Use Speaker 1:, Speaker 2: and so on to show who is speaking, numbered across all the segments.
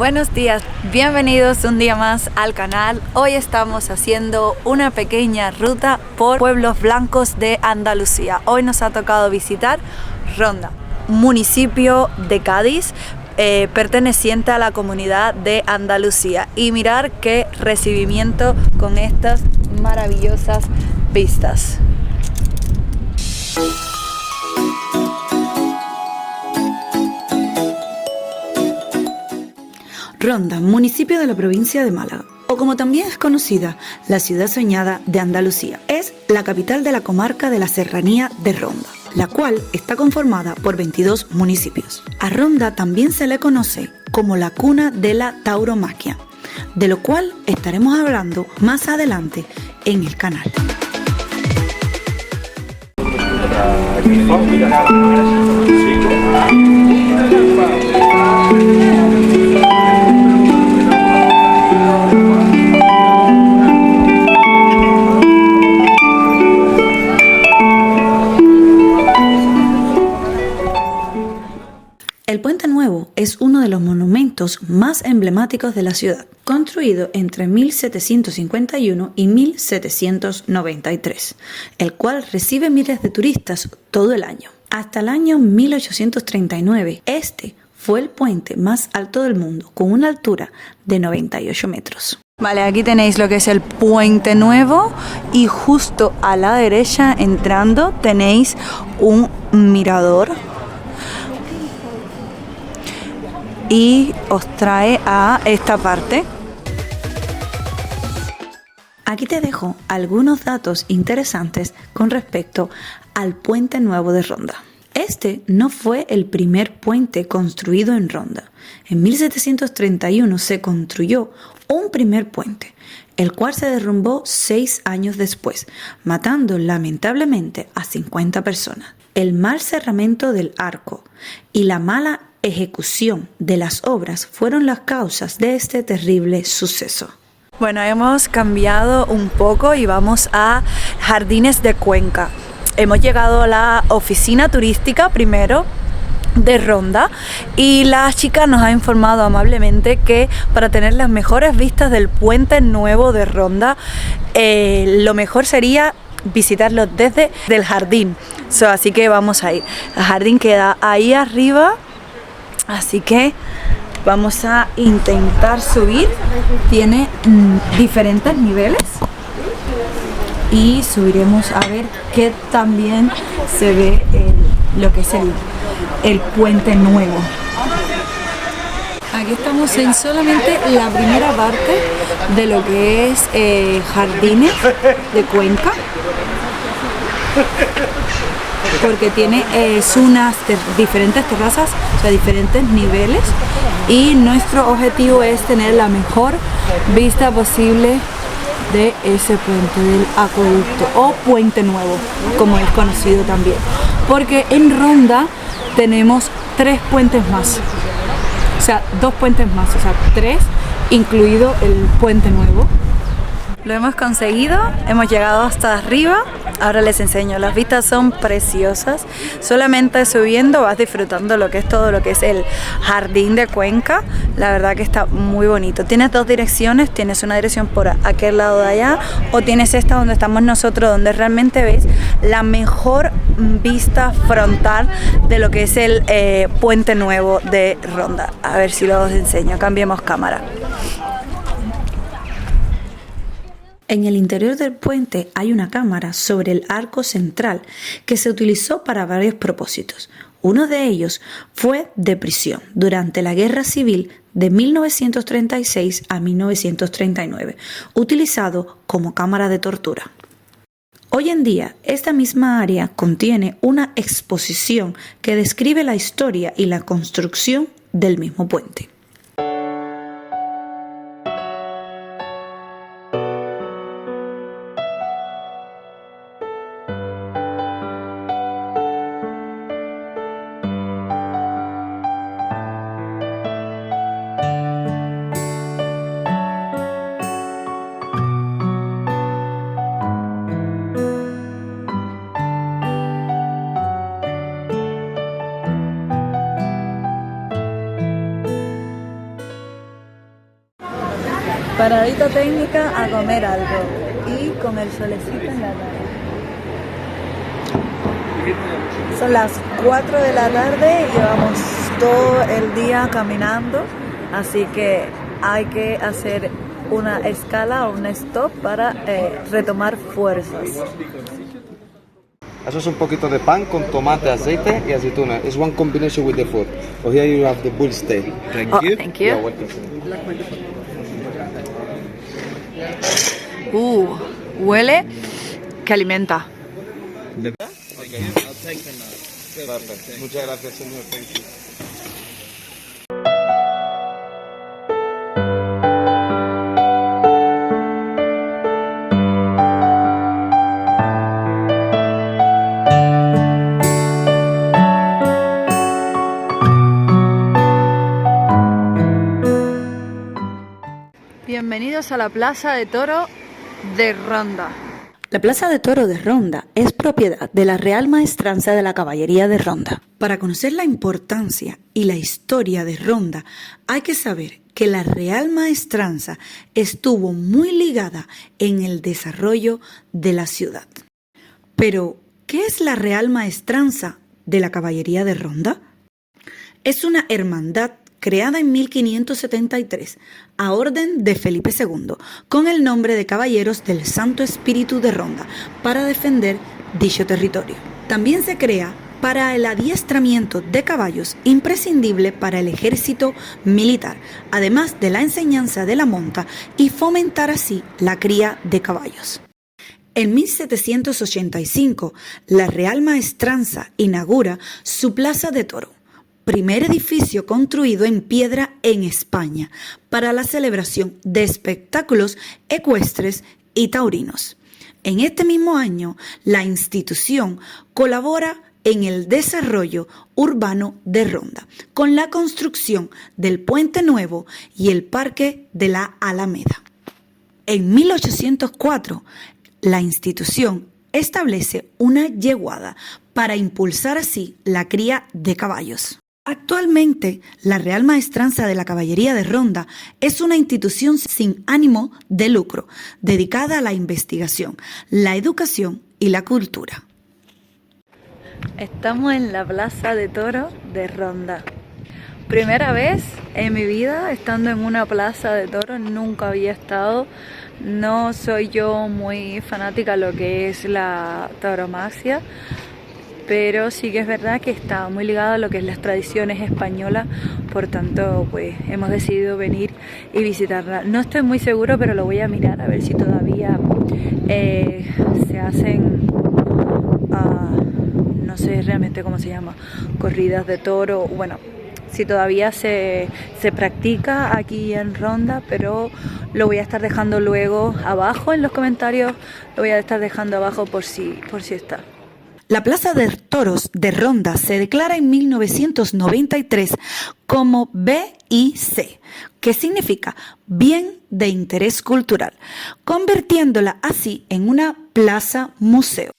Speaker 1: Buenos días, bienvenidos un día más al canal. Hoy estamos haciendo una pequeña ruta por pueblos blancos de Andalucía. Hoy nos ha tocado visitar Ronda, municipio de Cádiz, perteneciente a la comunidad de Andalucía. Y mirar qué recibimiento con estas maravillosas vistas. Ronda, municipio de la provincia de Málaga, o como también es conocida, la ciudad soñada de Andalucía. Es la capital de la comarca de la Serranía de Ronda, la cual está conformada por 22 municipios. A Ronda también se le conoce como la cuna de la tauromaquia, de lo cual estaremos hablando más adelante en el canal. El Puente Nuevo es uno de los monumentos más emblemáticos de la ciudad, construido entre 1751 y 1793, el cual recibe miles de turistas todo el año. Hasta el año 1839, este fue el puente más alto del mundo, con una altura de 98 metros. Vale, aquí tenéis lo que es el Puente Nuevo y justo a la derecha, entrando, tenéis un mirador. Y os trae a esta parte. Aquí te dejo algunos datos interesantes con respecto al Puente Nuevo de Ronda. Este no fue el primer puente construido en Ronda. En 1731 se construyó un primer puente, el cual se derrumbó 6 años después, matando lamentablemente a 50 personas. El mal cerramiento del arco y la mala ejecución de las obras fueron las causas de este terrible suceso. Bueno, hemos cambiado un poco y vamos a Jardines de Cuenca. Hemos llegado a la oficina turística primero de Ronda y la chica nos ha informado amablemente que para tener las mejores vistas del Puente Nuevo de Ronda, lo mejor sería visitarlo desde el jardín. Así que vamos a ir. El jardín queda ahí arriba. Así que vamos a intentar subir. Tiene diferentes niveles y subiremos a ver qué también se ve lo que es el Puente Nuevo. Aquí estamos en solamente la primera parte de lo que es Jardines de Cuenca, porque tiene unas diferentes terrazas, o sea, diferentes niveles, y nuestro objetivo es tener la mejor vista posible de ese puente, del acueducto o Puente Nuevo, como es conocido también, porque en Ronda tenemos 3 puentes más, o sea, 2 puentes más, o sea, 3, incluido el Puente Nuevo. Lo hemos conseguido, hemos llegado hasta arriba. Ahora les enseño, las vistas son preciosas. Solamente subiendo vas disfrutando lo que es todo lo que es el Jardín de Cuenca. La verdad que está muy bonito. Tienes 2 direcciones, tienes una dirección por aquel lado de allá o tienes esta donde estamos nosotros, donde realmente ves la mejor vista frontal de lo que es el Puente Nuevo de Ronda. A ver si lo os enseño, cambiemos cámara. En el interior del puente hay una cámara sobre el arco central que se utilizó para varios propósitos. Uno de ellos fue de prisión durante la Guerra Civil de 1936 a 1939, utilizado como cámara de tortura. Hoy en día, esta misma área contiene una exposición que describe la historia y la construcción del mismo puente. Paradita técnica a comer algo y con el solecito en la cara. Son las 4 de la tarde, llevamos todo el día caminando, así que hay que hacer una escala o un stop para retomar fuerzas.
Speaker 2: Eso es un poquito de pan con tomate, aceite y aceituna. It's one combination with the food. Oh, here you have the bull steak.
Speaker 1: Thank you. Thank you.
Speaker 2: You're welcome.
Speaker 1: Huele que alimenta.
Speaker 2: Perfect. Muchas gracias, señor. Thank you.
Speaker 1: Bienvenidos a la Plaza de Toro de Ronda. La Plaza de Toro de Ronda es propiedad de la Real Maestranza de la Caballería de Ronda. Para conocer la importancia y la historia de Ronda, hay que saber que la Real Maestranza estuvo muy ligada en el desarrollo de la ciudad. Pero, ¿qué es la Real Maestranza de la Caballería de Ronda? Es una hermandad creada en 1573 a orden de Felipe II, con el nombre de Caballeros del Santo Espíritu de Ronda, para defender dicho territorio. También se crea para el adiestramiento de caballos, imprescindible para el ejército militar, además de la enseñanza de la monta y fomentar así la cría de caballos. En 1785, la Real Maestranza inaugura su Plaza de Toro, primer edificio construido en piedra en España para la celebración de espectáculos ecuestres y taurinos. En este mismo año, la institución colabora en el desarrollo urbano de Ronda, con la construcción del Puente Nuevo y el Parque de la Alameda. En 1804, la institución establece una yeguada para impulsar así la cría de caballos. Actualmente, la Real Maestranza de la Caballería de Ronda es una institución sin ánimo de lucro, dedicada a la investigación, la educación y la cultura. Estamos en la Plaza de Toro de Ronda. Primera vez en mi vida estando en una plaza de toros, nunca había estado. No soy yo muy fanática de lo que es la tauromaquia, pero sí que es verdad que está muy ligada a lo que es las tradiciones españolas, por tanto pues hemos decidido venir y visitarla. No estoy muy seguro, pero lo voy a mirar a ver si todavía se hacen, no sé realmente cómo se llama, corridas de toro, bueno, si todavía se practica aquí en Ronda, pero lo voy a estar dejando luego abajo en los comentarios, lo voy a estar dejando abajo por si está. La Plaza de Toros de Ronda se declara en 1993 como BIC, que significa Bien de Interés Cultural, convirtiéndola así en una plaza museo.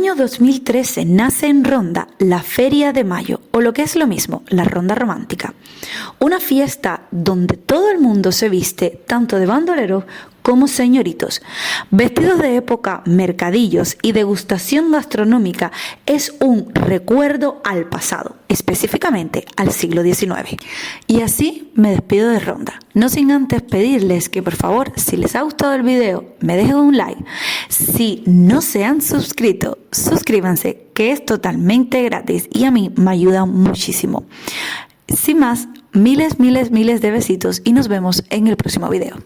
Speaker 1: año 2013 nace en Ronda la Feria de Mayo, o lo que es lo mismo, la Ronda Romántica. Una fiesta donde todo el mundo se viste tanto de bandoleros como señoritos. Vestidos de época, mercadillos y degustación gastronómica es un recuerdo al pasado, específicamente al siglo XIX. Y así me despido de Ronda. No sin antes pedirles que por favor, si les ha gustado el video, me dejen un like. Si no se han suscrito, suscríbanse, que es totalmente gratis y a mí me ayuda muchísimo. Sin más, miles de besitos y nos vemos en el próximo video.